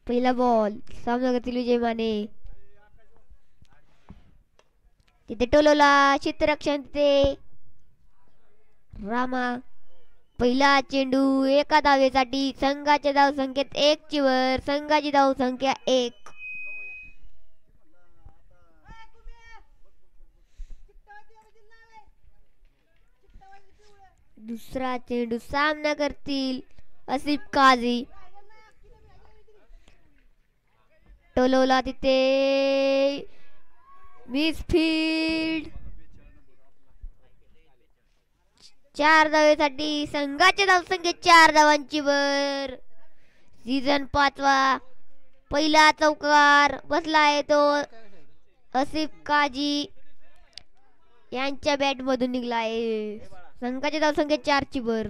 पहिला बॉल सामनातील विजय माने. तिथे टोलोला क्षेत्ररक्षण तिथे रामा. पहिला चेंडू एका धावेसाठी. संघाच्या धाव संख्येत 1 ची वर. संघाची धाव संख्या 1. दुसरा चेंडू सामना करतील आसिफ काझी. टोलोला तिथे मिसफील्ड. 4 धावेसाठी. संघाच्या धावसंख्येत 4 धावांची वर. सीझन 5वा पहिला चौकार बसला आहे तो आसिफ काझी यांच्या बॅट मधून निघला आहे. संघाच्या धावसंख्येत 4 ची वर.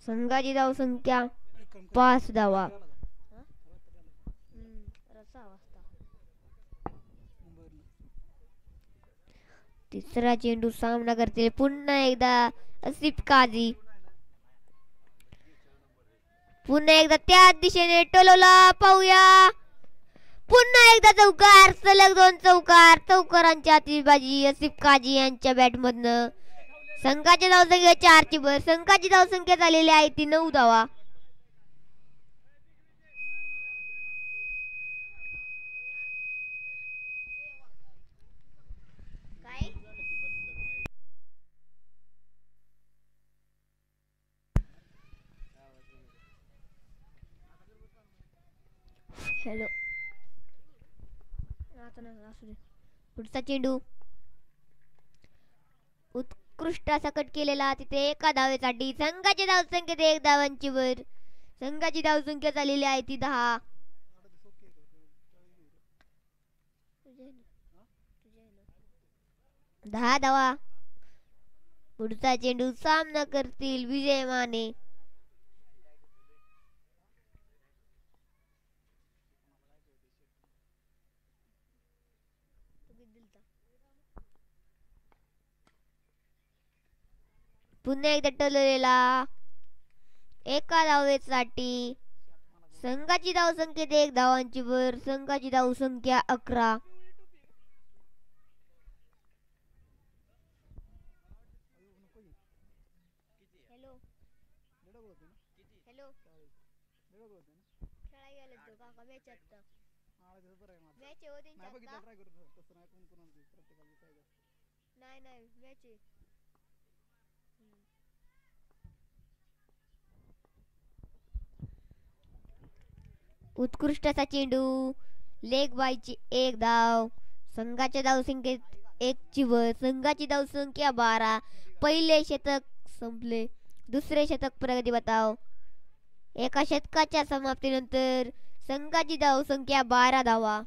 संघाची धावसंख्या 5 धावा. तिसरा चेंडू सामना करतील पुन्हा एकदा आसिफ काझी. पुन्हा एकदा त्याच दिशेने टोलोला पाहूया. पुन्हा एकदा चौकार. सलग 2 चौकार. चौकारांच्या आतिषबाजी आसिफ काझी यांच्या बॅट मधनं. संघाची धावसंख्या 4 ची वर. संघाची धावसंख्या झालेली आहे ती 9 धावा. हॅलो. पुढचा चेंडू उत्कृष्ट असा कट केलेला. तिथे एका धावेसाठी. संघाची धावसंख्येत 1 धावांची वर. संघाची धावसंख्या झालेली आहे ती 10. 10 धावा. पुढचा चेंडू सामना करतील विजय माने. पुन्हा एकदा टोललेला एका धावेसाठी. संघाची धावसंख्येत 1 धावांची वर. संघाची धावसंख्या 11. उत्कृष्ट असा चेंडू. लेग बायची 1 धाव. संघाच्या धावसंख्येत 1 ची वर. संघाची धावसंख्या 12. पहिले शतक संपले. दुसरे शतक प्रगती बताव. एका शतकाच्या समाप्तीनंतर संघाची धावसंख्या 12 धावा.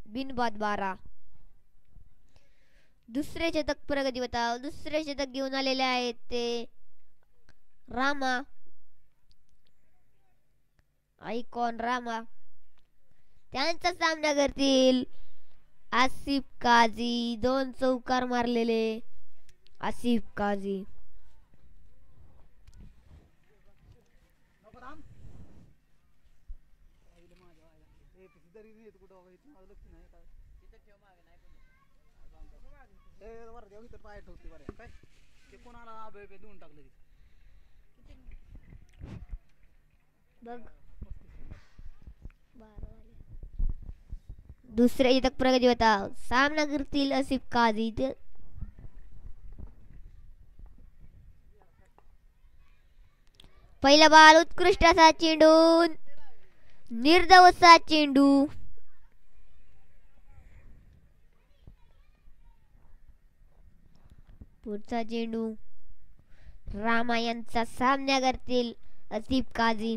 बिनबाद 12. दुसरे शतक प्रगती बताव. दुसरे शतक घेऊन आलेले आहेत ते रामा. आयकॉन रामा. त्यांचा सामना करतील आसिफ काझी. 2 चौकार मारलेले आसिफ काझी. दुसरे शतक प्रगती बताव. सामना करतील आसिफ काझी. पहिला बॉल उत्कृष्ट असा चेंडू. निर्धाव असा चेंडू. पुढचा चेंडू रामा यांचा सामना करतील आसिफ काझी.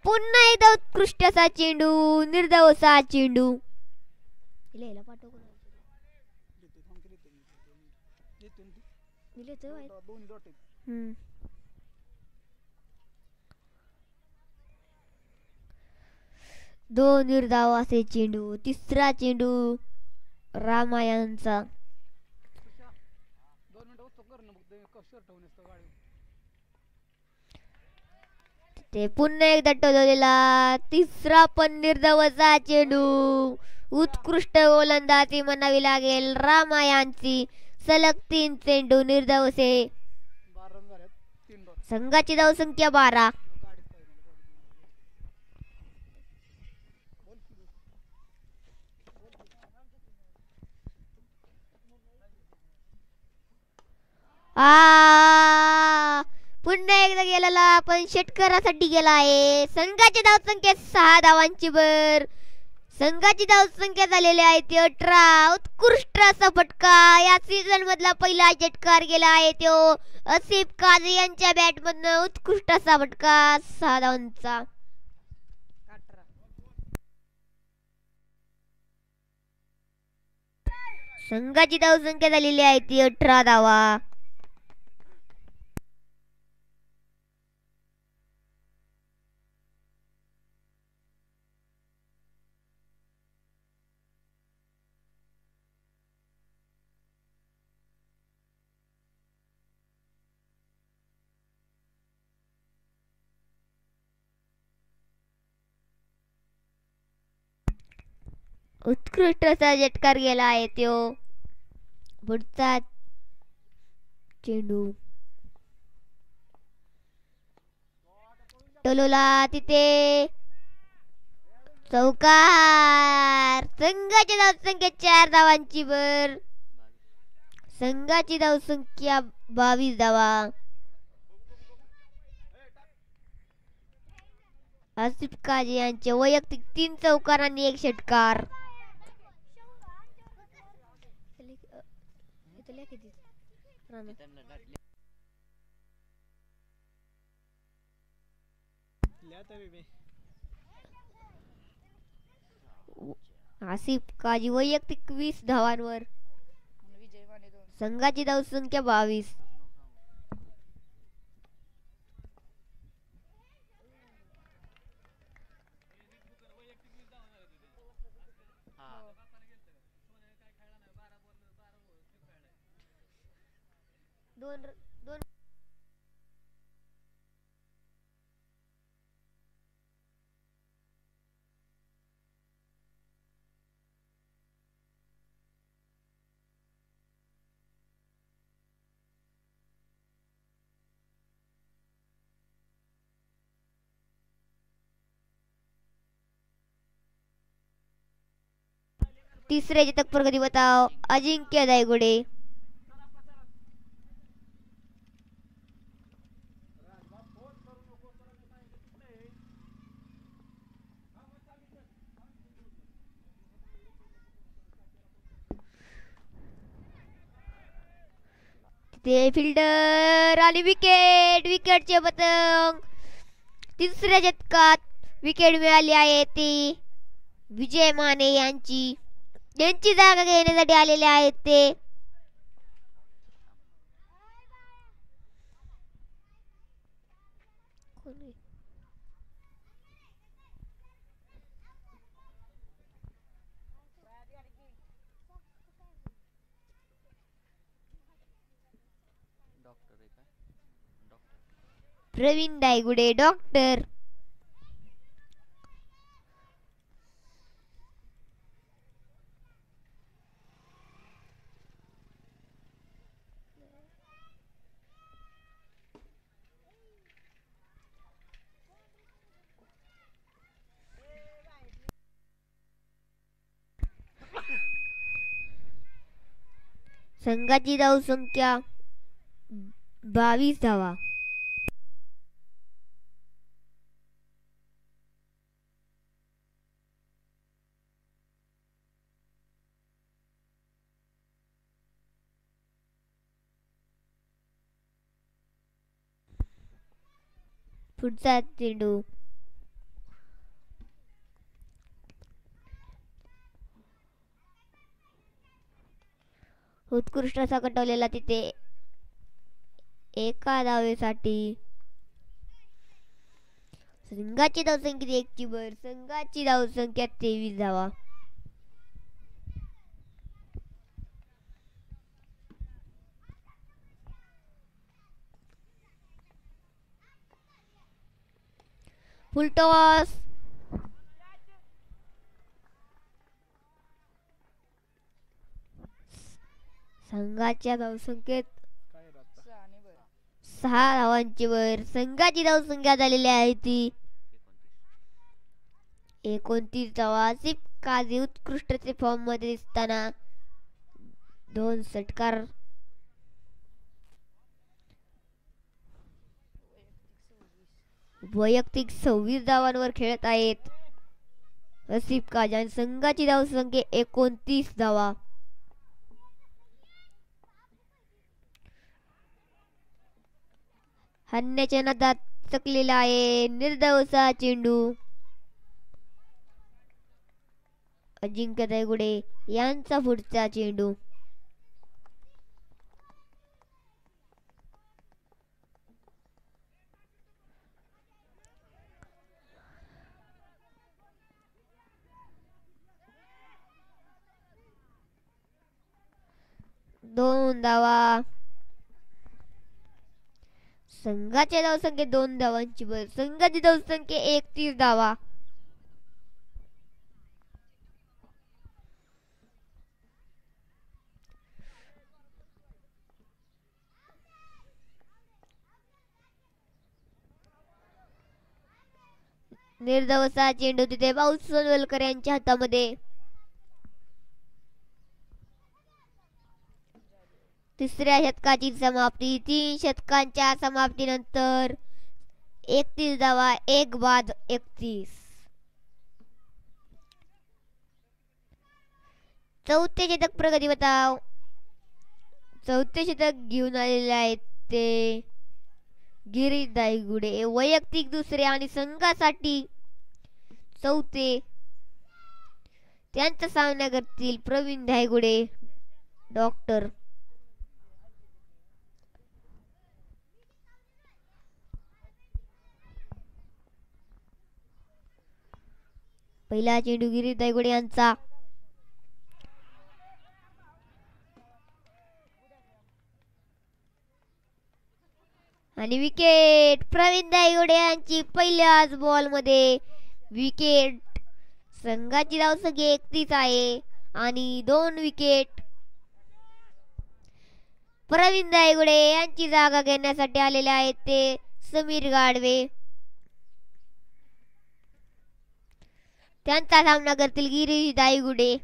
पुन्हा एकदा उत्कृष्ट असा चेंडू. निर्धाव असा चेंडू. दोन निर्धाव असे चेंडू. तिसरा चेंडू रामा यांचा. ते पुन्हा एकदा टोलवलेला तिसरा पण निर्धावाचा चेंडू. उत्कृष्ट गोलंदाजी म्हणावी लागेल रामा यांची. सलग 3 चेंडू निर्धावसे. संघाची धावसंख्या 12. पुन्हा एकदा गेलेला पण षटकारासाठी गेला आहे. संघाची धावसंख्या 6 धावांची भर. संघाची धावसंख्या झालेली आहे ती 18. उत्कृष्ट असा फटका. या सीझन मधला पहिला षटकार गेला आहे तो आसिफ काझी यांच्या बॅट मधनं. उत्कृष्ट असा फटका 6 धावांचा. संघाची धावसंख्या झालेली आहे ती 18 धावा. उत्कृष्ट असा षटकार गेला आहे तो. पुढचा चेंडू टोलूला तिथे चौकार. संघाची धावसंख्या 4 धावांची भर. संघाची धावसंख्या 22 धावा. आसिफ काझी यांचे वैयक्तिक 3 चौकार आणि 1 षटकार. आसिफ काझी वैयक्तिक 20 धावांवर. संघाची धावसंख्या 22. दोन तिसरे षटक प्रगती बताव अजिंक्य दायगुडे. ते फिल्डर आणि विकेट. विकेटचे पतंग. तिसऱ्या षटकात विकेट मिळाली आहे ती विजय माने यांची. त्यांची जागा घेण्यासाठी आलेले आहेत ते. प्रवीण दायगुडे डॉक्टर. संघाची धावसंख्या 22 धावा. पुढचा चेंडू उत्कृष्ट असा कटवलेला तिथे एका धावेसाठी. संघाची धावसंख्या 1 ची भर. संघाची धावसंख्या 23 धावा. फुलटॉस. संघाच्या धावसंख्येत 6 धावांची वर. संघाची धावसंख्या झालेली आहे ती 29 धावा. आसिफ काझी उत्कृष्टचे फॉर्म मध्ये दिसताना 2 षटकार. वैयक्तिक 26 धावांवर खेळत आहेत आसिफ काझी आणि संघाची धावसंख्या 29 धावा. हाणण्याच्या नादात चकलेला आहे. निर्धावसा चेंडू. अजिंक्य दायगुडे यांचा पुढचा चेंडू. दोन धावा. संघाच्या धावसंख्येत 2 धावांची भर. संघाची धावसंख्या 31 धावा. निर्धावसा चेंडू तिथे पाऊस सोनवलकर यांच्या हातामध्ये. तिसऱ्या शतकाची समाप्ती. 3 शतकांच्या समाप्तीनंतर 31 धावा, 1 बाद 31. चौथे शतक प्रगती बताव. चौथे शतक घेऊन आलेले आहेत ते गिरीश दायगुडे. वैयक्तिक दुसरे आणि संघासाठी चौथे. त्यांचा सामना करतील प्रवीण दायगुडे डॉक्टर. पहिला चेंडू गिरीश दायगुडे यांचा. आणि विकेट. प्रवीण दायगुडे यांची पहिल्याच बॉल मध्ये विकेट. संघाची धावसंख्या 31 आहे आणि 2 विकेट. प्रवीण दायगुडे यांची जागा घेण्यासाठी आलेले आहेत ते समीर गाडवे. त्यांचा सामना करतील गिरीश दायगुडे.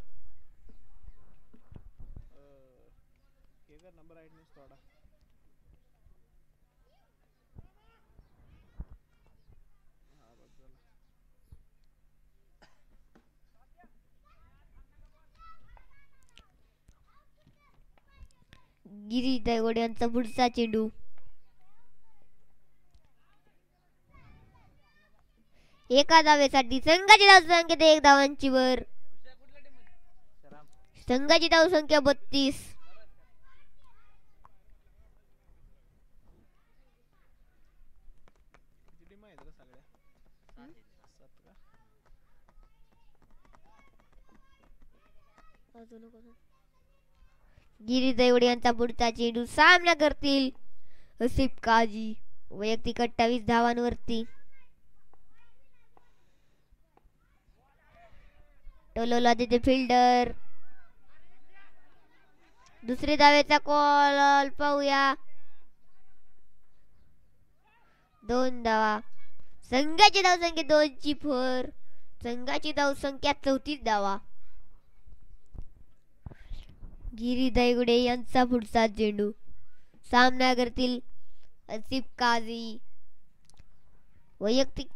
गिरीश दायगुडे यांचा पुढचा चेंडू. एका धावेसाठी. संघाची धावसंख्या 1 धावांची वर. संघाची धावसंख्या 32. गिरीश दायगुडे यांचा पुढचा चेंडू. सामना करतील आसिफ काझी. वैयक्तिक 28 धावांवरती. टोलोला तिथे फिल्डर. दुसरी धावेचा कॉल पाहूया. 2 धावा. संघाची धावसंख्या 2 ची भर. संघाची धावसंख्या 34 धावा. गिरीश दायगुडे यांचा पुढचा चेंडू. सामना करतील आसिफ काझी. वैयक्तिक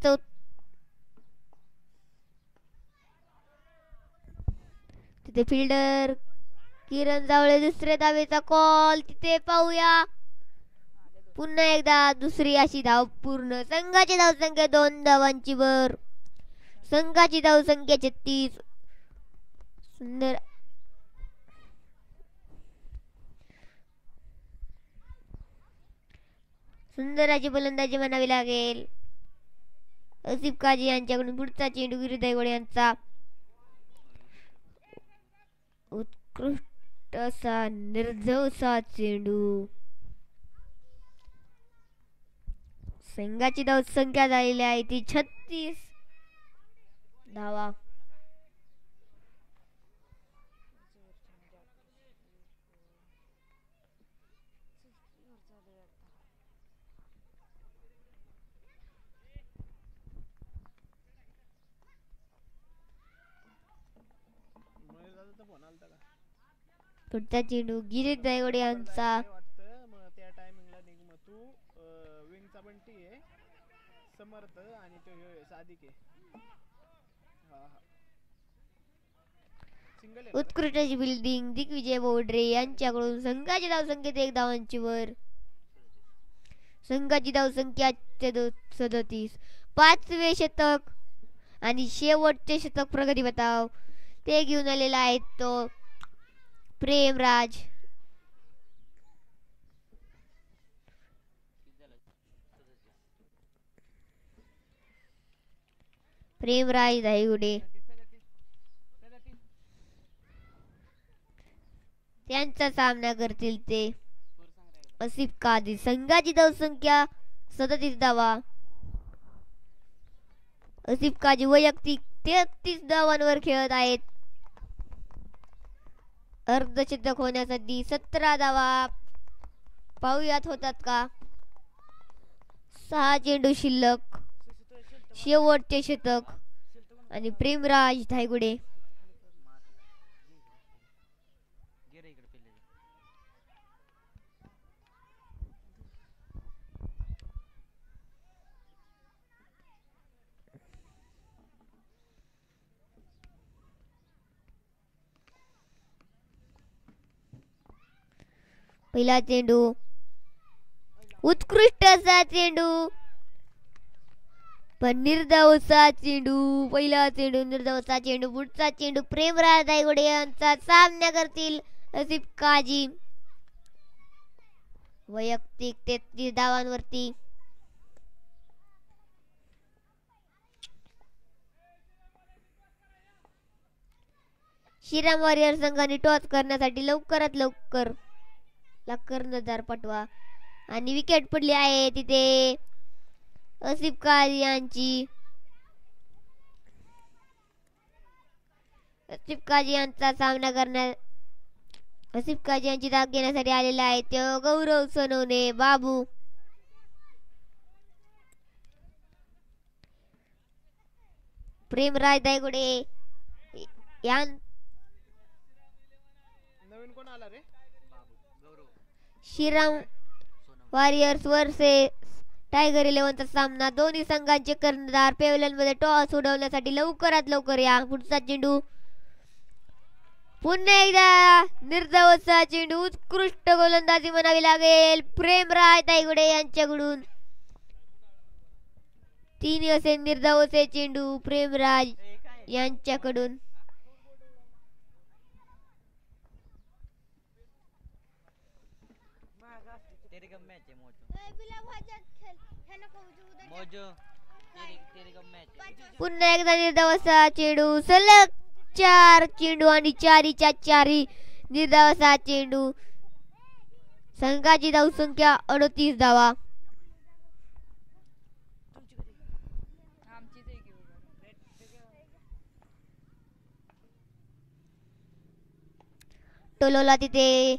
तिथे फिल्डर किरण जावळे. दुसऱ्या धावेचा कॉल तिथे पाहूया. पुन्हा एकदा दुसरी अशी धाव पूर्ण. संघाची धावसंख्या 2 धावांची वर. संघाची धावसंख्या 36. सुंदर सुंदर अशी फलंदाजी म्हणावी लागेल आसिफ काझी यांच्याकडून. पुढचा चेंडू गिरीश दायगुडे यांचा. उत्कृष्ट असा निर्धावसा चेंडू. संघाची धावसंख्या झालेली आहे ती 36 धावा. पुढचा चेंडू गिरीश दायगुडे यांचा त्या टायमिंगला निघ मग तू विंगचा बंटी आहे समर्थ आणि तो सादिक आहे. उत्कृष्ट बिल्डिंग दिग्विजय बोर्डरे यांच्याकडून संघाची धावसंख्येत 1 धावांची वर. संघाची धावसंख्या 37. 5वे शतक आणि शेवटचे शतक प्रगती बताव ते घेऊन आलेला आहे तो प्रेमराज. प्रेमराज धायगुडे त्यांचा सामना करतील ते आसिफ काझी. संघाची धावसंख्या 37 धावा. आसिफ काझी वैयक्तिक 33 धावांवर खेळत आहेत. अर्धशतक होण्यासाठी 17 धावा पाहूयात होतात का. 6 चेंडू शिल्लक. शेवटचे शतक आणि प्रेमराज धायगुडे पहिला चेंडू उत्कृष्ट असा चेंडू पण निर्धावचा चेंडू. पहिला चेंडू निर्धावचा चेंडू. पुढचा चेंडू प्रेमराज धायगुडे यांचा सामना करतील आसिफ काझी. वैयक्तिक 33 धावांवरती. श्रीराम वॉरियर संघाने टॉस करण्यासाठी लवकरात लवकर कर्णधार पाठवा आणि विकेट पडली आहे तिथे आसिफ काझी यांची. आसिफ काझी यांचा सामना करण्यात आसिफ काझी यांची जाग घेण्यासाठी आलेला आहे तो गौरव सोनवणे बाबू. प्रेमराज धायगुडे या नवीन कोण आला रे. श्रीराम वॉरियर्स वर्सेस टायगर 11चा सामना. दोन्ही संघांचे कर्णधार पेव्हलियन मध्ये टॉस उडवण्यासाठी लवकरात लवकर या. पुढचा चेंडू पुन्हा एकदा निर्धावचा चेंडू. उत्कृष्ट गोलंदाजी म्हणावी लागेल प्रेमराज धायगुडे यांच्याकडून. 3 असे निर्धावचे चेंडू प्रेमराज यांच्याकडून. पुन्हा एकदा निर्धावचा चेंडू. सलग 4 चेंडू आणि 4च्या 4 निर्धावचा चेंडू. संघाची धावसंख्या 38 धावा. टोलोला तिथे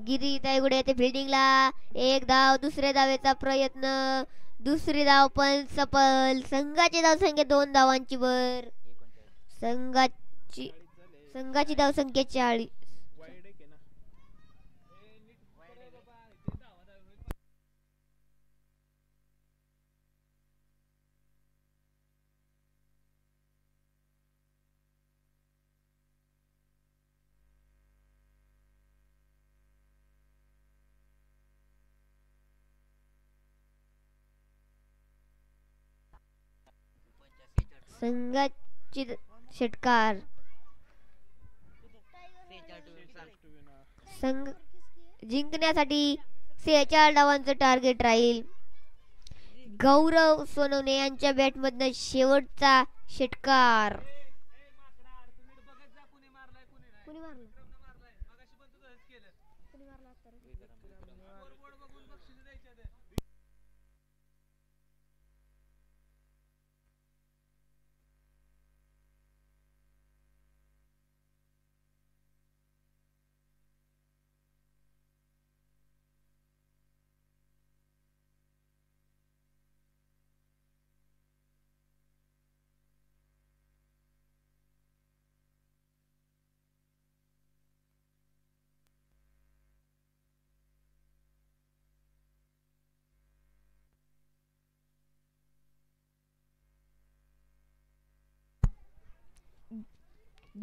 गिरी धायगुडे ते फिल्डिंगला. 1 धाव. दुसऱ्या धावेचा प्रयत्न. दुसरी धाव पण सफल. संघाची धावसंख्या 2 धावांची वर. संघाची धावसंख्या 40. संघाची षटकार. संघ जिंकण्यासाठी 46 धावांचं टार्गेट राहील. गौरव सोनवणे यांच्या बॅटमधनं शेवटचा षटकार.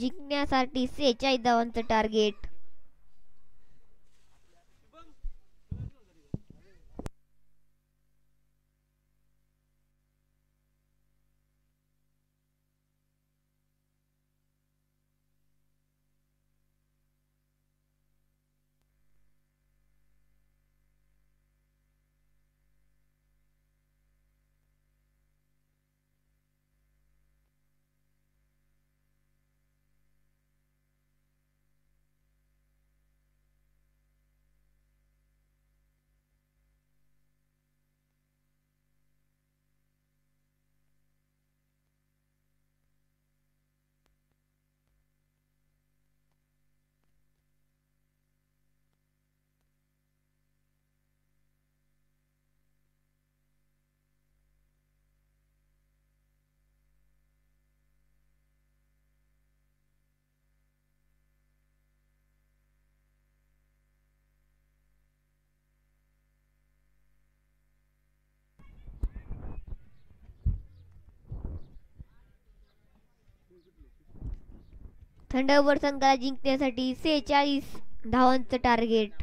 जिंकण्यासाठी 46 धावांचं टार्गेट. थंडरबर्ड संघाला जिंकण्यासाठी 46 धावांचं टार्गेट.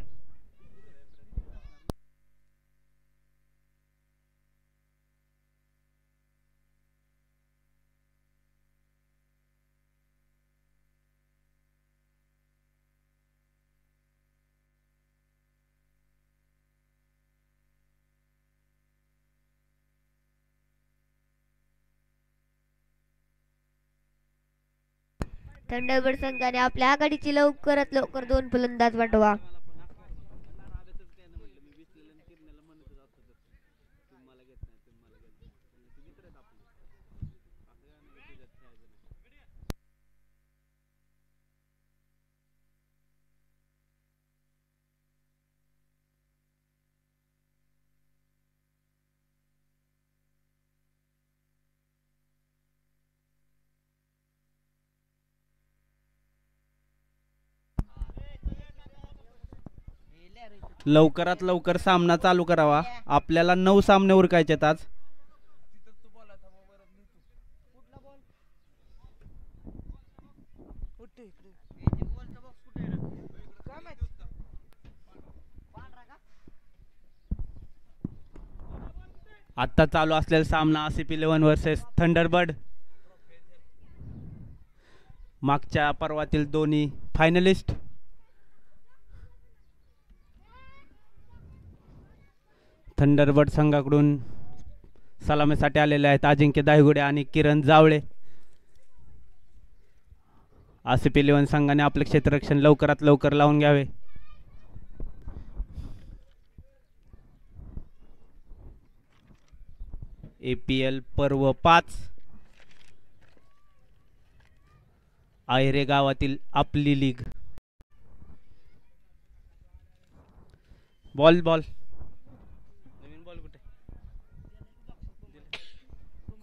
थंडरबर्ड संघाने आपल्या आघाडीची लवकरात लवकर 2 फलंदाज पाठवा. लवकरात लवकर सामना चालू करावा. आपल्याला 9 सामने उरकायचे आहेत आज. आता चालू असलेला सामना आसिफ 11 वर्सेस थंडरबर्ड. मागच्या पर्वातील दोन्ही फायनलिस्ट. थंडरबर्ड संघाकडून सलामीसाठी आलेले आहेत अजिंक्य दायगुडे आणि किरण जावळे. आसिफ 11 संघाने आपले क्षेत्ररक्षण लवकरात लवकर लावून घ्यावे. APL पर्व 5 आयरे गावातील आपली लीग. बॉल नवीन बॉल कुठे?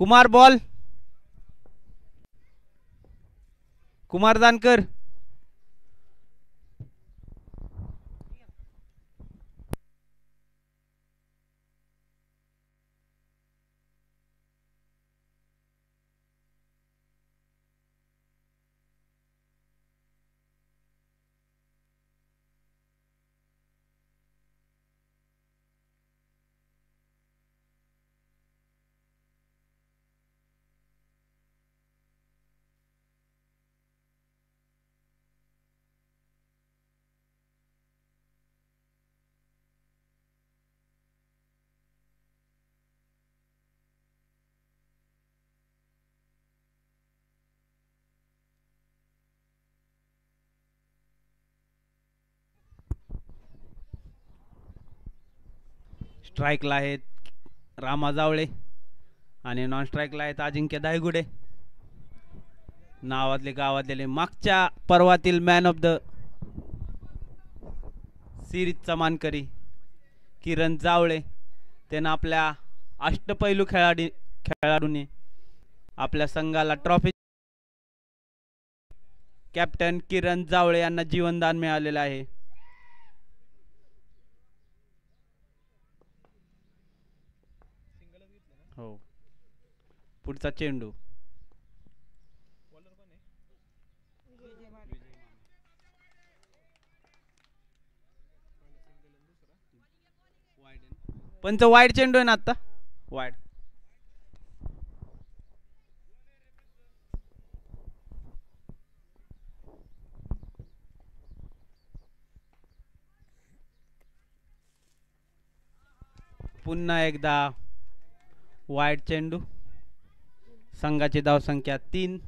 कुमार बॉल. कुमार जानकर. स्ट्राइकला आहेत रामा जावळे आणि नॉन स्ट्राइकला आहेत अजिंक्य दायगुडे. नावातले गावातले मागच्या पर्वातील मॅन ऑफ द सिरीजचा मानकरी किरण जावळे. त्यानं आपल्या अष्टपैलू खेळाडूने आपल्या संघाला ट्रॉफी. कॅप्टन किरण जावळे यांना जीवनदान मिळालेलं आहे. हो, पुढचा चेंडू. पंच वाईड चेंडू आहे ना आता वाईड. पुन्हा एकदा वाईड चेंडू. संघाची धावसंख्या 3.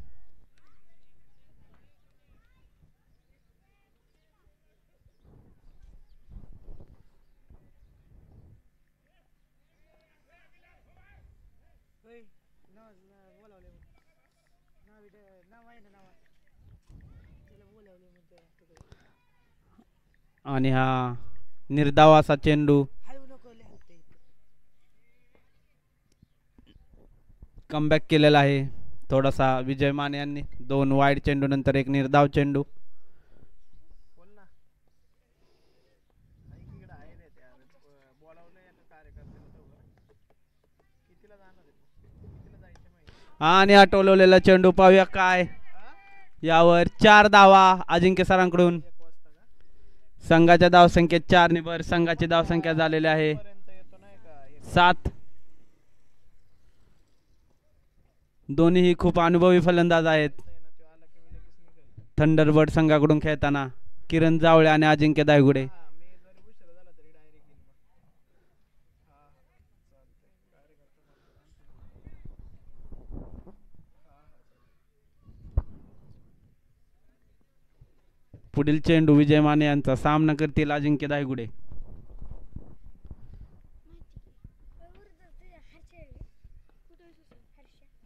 आणि हा निर्धाव असा चेंडू कमबॅक केलेला आहे थोडासा विजय माने यांनी. 2 वाईड चेंडू नंतर एक निर्धाव चेंडू. आणि हा टोलवलेला चेंडू पाहूया काय. यावर 4 धावा अजिंक्य सरांकडून. संघाच्या धावसंख्येत 4 ने भर. संघाची धावसंख्या झालेली आहे 7. दोन्हीही खूप अनुभवी फलंदाज आहेत. थंडरबर्ड संघाकडून खेळताना किरण जावळे आणि अजिंक्य दायगुडे. पुढील चेंडू विजय माने यांचा. सामना करतील अजिंक्य दायगुडे.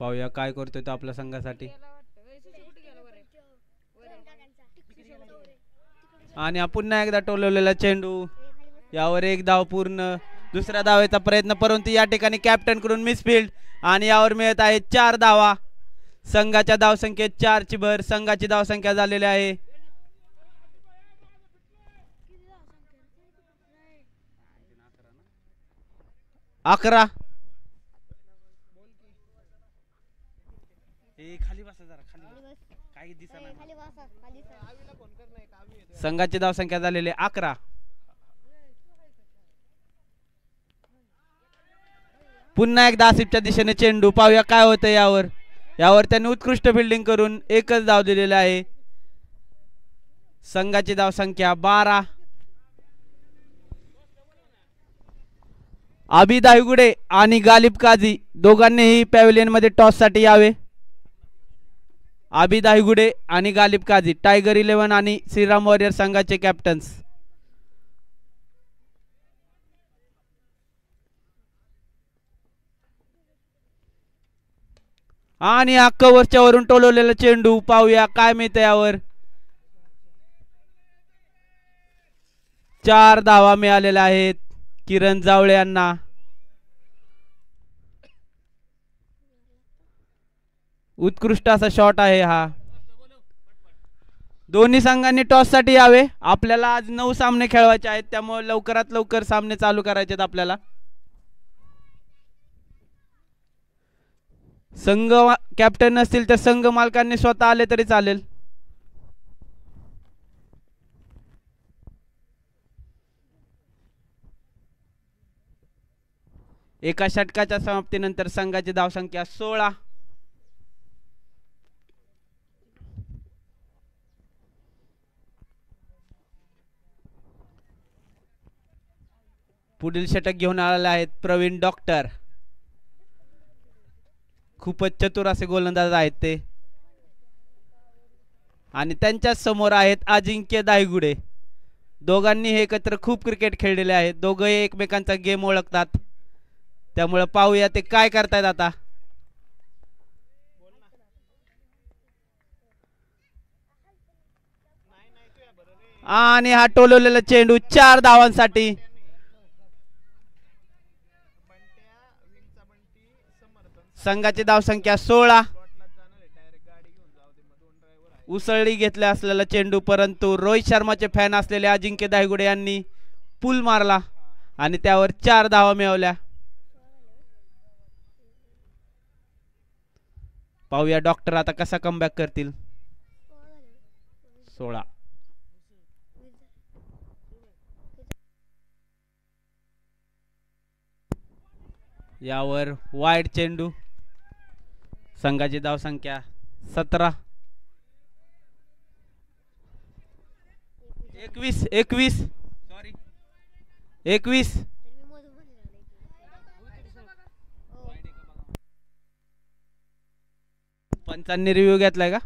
पाहूया काय करतोय तो आपल्या संघासाठी. आणि हा पुन्हा एकदा टोलवलेला चेंडू. यावर एक धाव पूर्ण. दुसऱ्या धावेचा प्रयत्न परंतु या ठिकाणी कॅप्टन कडून मिसफिल्ड. आणि यावर मिळत आहे 4 धावा. संघाच्या धावसंख्येत 4 ची भर. संघाची धावसंख्या झालेली आहे 11. खाली बसा जरा खाली. काही दिसणार. संघाची धावसंख्या झालेली 11. पुन्हा एकदा आसिफच्या दिशेने चेंडू. पाहूया काय होतं यावर. यावर त्यांनी उत्कृष्ट फिल्डिंग करून एकच धाव दिलेला आहे. संघाची धावसंख्या 12. आबी दायगुडे आणि गालिब काझी दोघांनीही पॅव्हिलियन मध्ये टॉस साठी यावे. आबी दायगुडे आणि गालिब काझी टायगर 11 आणि श्रीराम वॉरियर संघाचे कॅप्टन्स. आणि हा कव्हरच्या वरून टोलवलेला चेंडू. पाहूया काय मिळतं यावर. 4 धावा मिळालेल्या आहेत किरण जावळे यांना. उत्कृष्ट असा शॉट आहे हा. दोन्ही संघांनी टॉस साठी यावे. आपल्याला आज 9 सामने खेळवायचे आहेत त्यामुळे लवकरात लवकर सामने चालू करायचे आहेत आपल्याला. संघ कॅप्टन नसतील तर संघ मालकांनी स्वतः आले तरी चालेल. एका षटकाच्या समाप्तीनंतर संघाची धावसंख्या 16. पुढील षटक घेऊन आलेले आहेत प्रवीण डॉक्टर. खूपच चतुर असे गोलंदाज आहेत ते. आणि त्यांच्या समोर आहेत अजिंक्य दायगुडे. दोघांनी हे एकत्र खूप क्रिकेट खेळलेले आहेत. दोघंही एकमेकांचा गेम ओळखतात. त्यामुळे पाहूया ते काय करतायत आता. आणि हा टोलवलेला चेंडू 4 धावांसाठी. संघाची धावसंख्या 16. उसळी घेतल्या असलेला चेंडू परंतु रोहित शर्माचे फॅन असलेले अजिंक्य दायगुडे यांनी पुल मारला आणि त्यावर 4 धावा मिळवल्या. पाहूया डॉक्टर आता कसा कमबॅक करतील. 16. यावर वाईड चेंडू. संघाची धावसंख्या 17. 21 सॉरी 21. पंचांनी रिव्ह्यू घेतलाय का?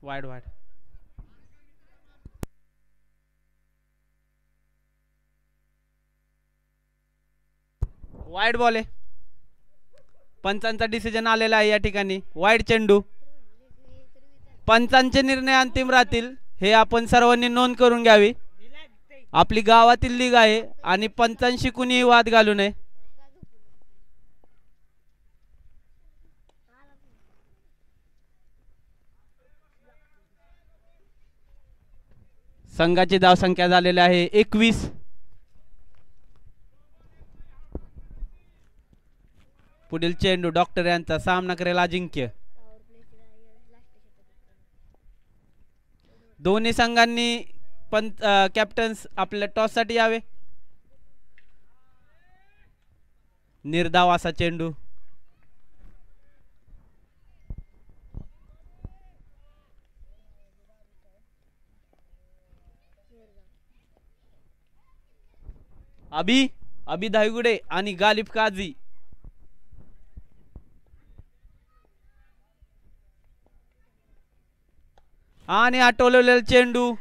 Wide wide. वाईड बॉल आहे. पंचांचा डिसिजन आलेला आहे या ठिकाणी. वाईड चेंडू. पंचांचे निर्णय अंतिम राहतील हे आपण सर्वांनी नोंद करून घ्यावी. आपली गावातील लीग आहे आणि पंचांशी कुणीही वाद घालू नये. संघाची धावसंख्या झालेली आहे 21. पुढील चेंडू डॉक्टर यांचा. सामना करेल अजिंक्य. दोन्ही संघांनी कॅप्टन्स आपल्या टॉस साठी यावे. निर्धाव असा चेंडू. अभि धायगुडे आणि गालिब काझी. आणि आटोललेला चेंडू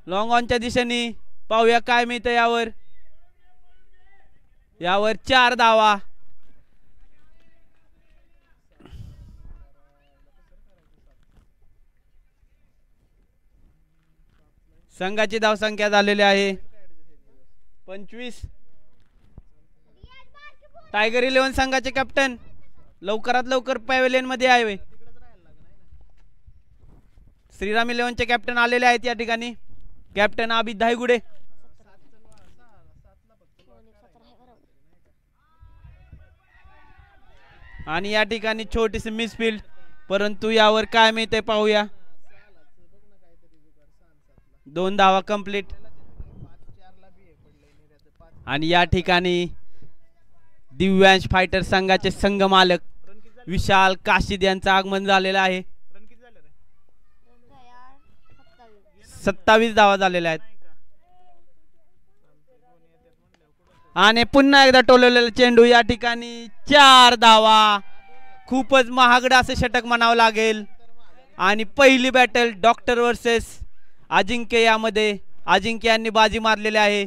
लॉंग ऑनच्या दिशेने. पाहूया काय मिळतं यावर. 4 धावा. संघाची धावसंख्या झालेली आहे 25. टायगर 11 संघाचे कॅप्टन लवकरात लवकर पॅव्हेलियन मध्ये यावे. श्रीराम 11 चे कॅप्टन आलेले आहेत या ठिकाणी. कॅप्टन अभित धायगुडे. आणि या ठिकाणी छोटीशी मिसफील्ड, परंतु यावर काय मिळते पाहूया. 2 धावा कंप्लीट. आणि या ठिकाणी दिव्यांश फायटर संघाचे संघ मालक विशाल काशीद यांचं आगमन झालेलं आहे. 27 धावा झालेल्या आहेत. आणि पुन्हा एकदा टोलवलेला चेंडू. या ठिकाणी 4 धावा. खूपच महागडं असं षटक म्हणावं लागेल. आणि पहिली बॅटल डॉक्टर वर्सेस अजिंक्य यामध्ये अजिंक्य यांनी बाजी मारलेली आहे.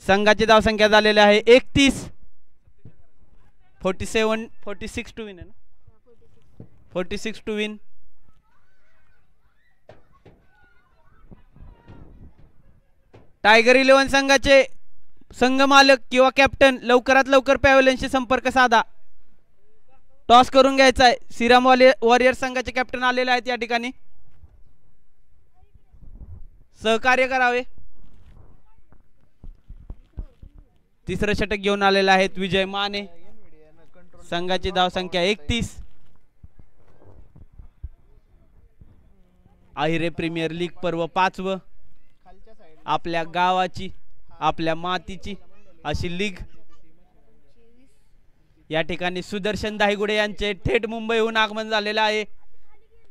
संघाची धावसंख्या झालेली आहे 31. 46 टू विन आहे ना. 46 टू विन. टायगर 11 संघाचे संघ मालक किंवा कॅप्टन लवकरात लवकर पॅव्हेलियनशी संपर्क साधा. टॉस करून घ्यायचा आहे. श्रीराम वॉरियर संघाचे कॅप्टन आलेले आहेत या ठिकाणी. सहकार्य करावे. तिसरं षटक घेऊन आलेले आहेत विजय माने. संघाची धावसंख्या 31. आहिरे प्रीमियर लीग पर्व 5व. आपल्या गावाची आपल्या मातीची अशी लीग. या ठिकाणी सुदर्शन धायगुडे यांचे थेट मुंबईहून आगमन झालेले आहे.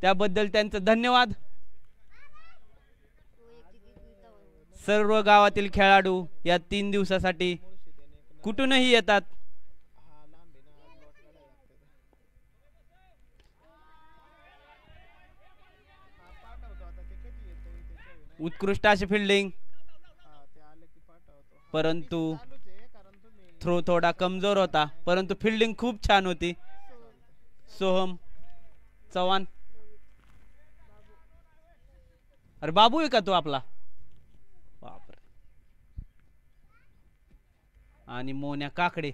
त्याबद्दल त्यांचं धन्यवाद. सर्व गावातील खेळाडू या 3 दिवसासाठी कुठूनही येतात. उत्कृष्ट अशी फिल्डिंग, परंतु थ्रो थोडा कमजोर होता, परंतु फिल्डिंग खूप छान होती. सोहम चव्हाण. अरे बाबू आहे का तो आपला. बापरे. आणि मोन्या काकडे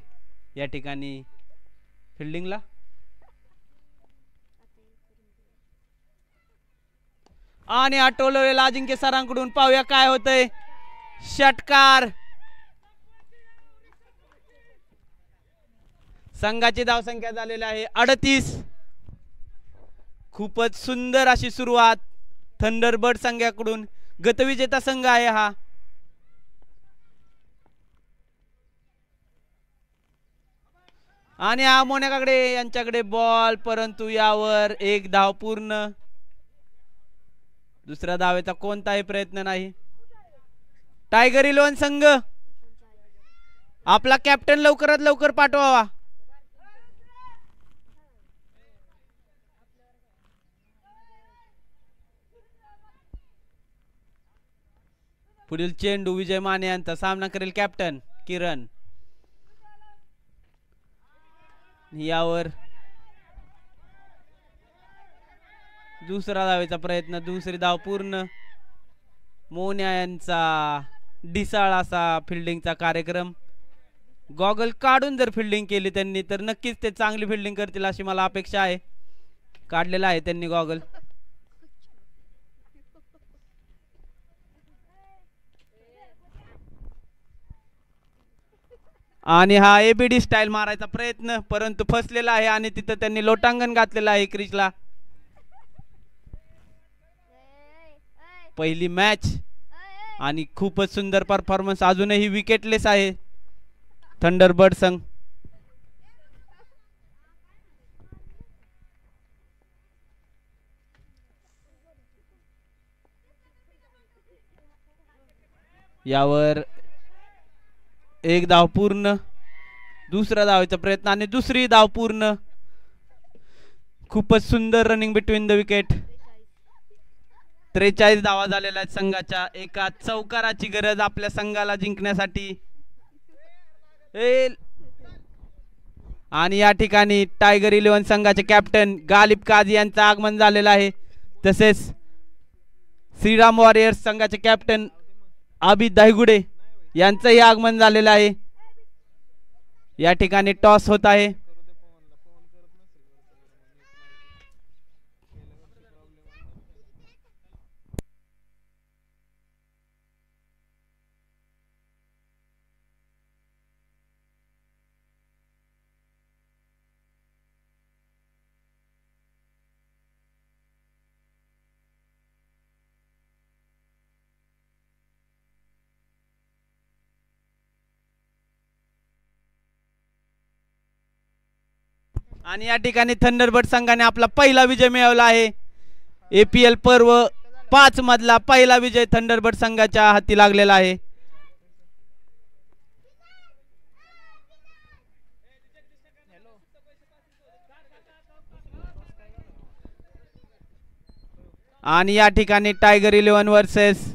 या ठिकाणी फिल्डिंगला. आणि हा टोलवलेला अजिंक्य सरांकडून पाहूया काय होतंय. षटकार. संघाची धावसंख्या झालेली आहे 38. खूपच सुंदर अशी सुरुवात थंडरबर्ड संघाकडून. गतविजेता संघ आहे हा. आणि हा मोन्याकडे यांच्याकडे बॉल, परंतु यावर एक धाव पूर्ण. दुसऱ्या धावेचा कोणताही प्रयत्न नाही. टायगर 11 संघ आपला कॅप्टन लवकरात लवकर पाठवावा. पुढील चेंडू विजय माने यांचा सामना करेल कॅप्टन किरण. यावर दुसरा धावेचा प्रयत्न, दुसरी धाव पूर्ण. मोन्या यांचा डिसाळ असा फिल्डिंगचा कार्यक्रम. गॉगल काढून जर फिल्डिंग केली त्यांनी तर नक्कीच ते चांगली फिल्डिंग करतील अशी मला अपेक्षा आहे. काढलेला आहे त्यांनी गॉगल. आणि हा एबीडी स्टाईल मारायचा प्रयत्न, परंतु फसलेला आहे आणि तिथं त्यांनी लोटांगण घातलेला आहे क्रिजला. पहिली मॅच आणि खूपच सुंदर परफॉर्मन्स. अजूनही विकेटलेस आहे थंडरबर्ड संघ. यावर एक धाव पूर्ण. दुसरा धावेचा प्रयत्न आणि दुसरी धाव पूर्ण. खूपच सुंदर रनिंग बिटवीन द विकेट. 43 धावा झालेल्या आहेत संघाच्या. एका चौकाराची गरज आपल्या संघाला जिंकण्यासाठी. आणि या ठिकाणी टायगर 11 संघाचे कॅप्टन गालिब काझी यांचं आगमन झालेलं आहे. तसेच श्रीराम वॉरियर्स संघाचे कॅप्टन अभि दायगुडे यांचंही आगमन झालेलं आहे. या ठिकाणी टॉस होत आहे. आणि या ठिकाणी थंडरबर्ड संघाने आपला पहिला विजय मिळवला आहे. APL पर्व 5 मधला पहिला विजय थंडरबर्ड संघाच्या हाती लागलेला आहे. आणि या ठिकाणी टायगर 11 वर्सेस